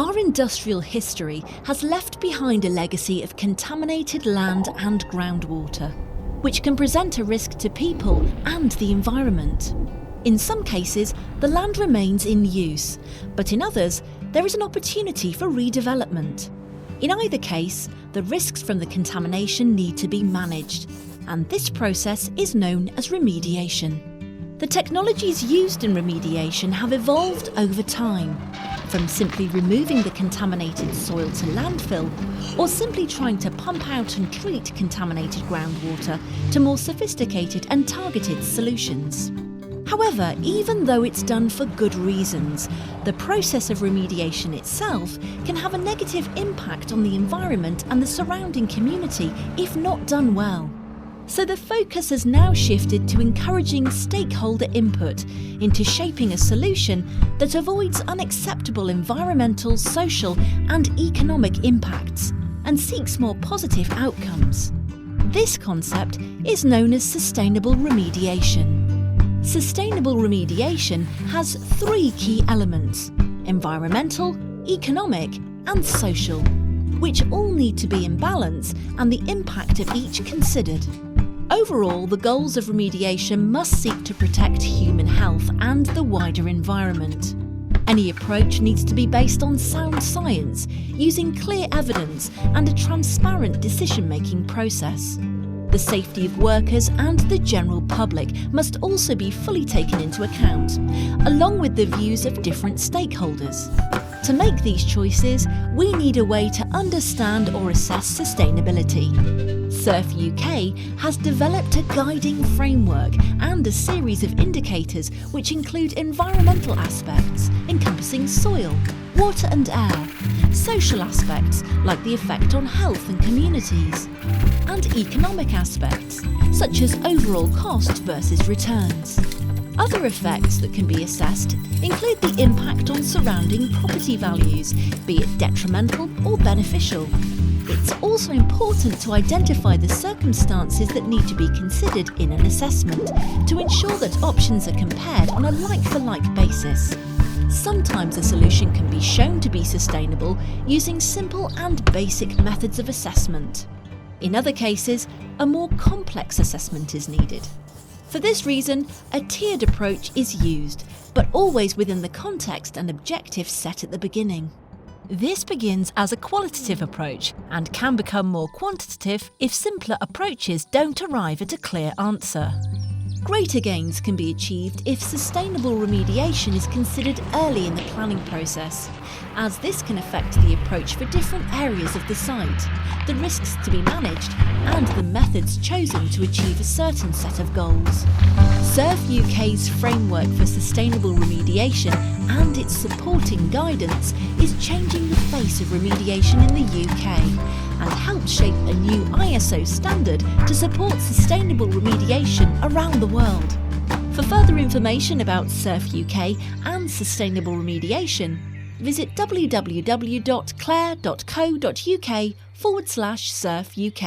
Our industrial history has left behind a legacy of contaminated land and groundwater, which can present a risk to people and the environment. In some cases, the land remains in use, but in others, there is an opportunity for redevelopment. In either case, the risks from the contamination need to be managed, and this process is known as remediation. The technologies used in remediation have evolved over time, from simply removing the contaminated soil to landfill, or simply trying to pump out and treat contaminated groundwater, to more sophisticated and targeted solutions. However, even though it's done for good reasons, the process of remediation itself can have a negative impact on the environment and the surrounding community if not done well. So the focus has now shifted to encouraging stakeholder input into shaping a solution that avoids unacceptable environmental, social and economic impacts and seeks more positive outcomes. This concept is known as sustainable remediation. Sustainable remediation has three key elements: environmental, economic and social, which all need to be in balance and the impact of each considered. Overall, the goals of remediation must seek to protect human health and the wider environment. Any approach needs to be based on sound science, using clear evidence and a transparent decision-making process. The safety of workers and the general public must also be fully taken into account, along with the views of different stakeholders. To make these choices, we need a way to understand or assess sustainability. SuRF UK has developed a guiding framework and a series of indicators which include environmental aspects encompassing soil, water and air, social aspects like the effect on health and communities, and economic aspects such as overall cost versus returns. Other effects that can be assessed include the impact on surrounding property values, be it detrimental or beneficial. It's also important to identify the circumstances that need to be considered in an assessment to ensure that options are compared on a like-for-like basis. Sometimes a solution can be shown to be sustainable using simple and basic methods of assessment. In other cases, a more complex assessment is needed. For this reason, a tiered approach is used, but always within the context and objectives set at the beginning. This begins as a qualitative approach and can become more quantitative if simpler approaches don't arrive at a clear answer. Greater gains can be achieved if sustainable remediation is considered early in the planning process, as this can affect the approach for different areas of the site, the risks to be managed, and the methods chosen to achieve a certain set of goals. SuRF UK's framework for sustainable remediation and its supporting guidance is changing the face of remediation in the UK and helped shape a new ISO standard to support sustainable remediation around the world. For further information about SuRF UK and sustainable remediation, visit www.clare.co.uk/SuRF UK.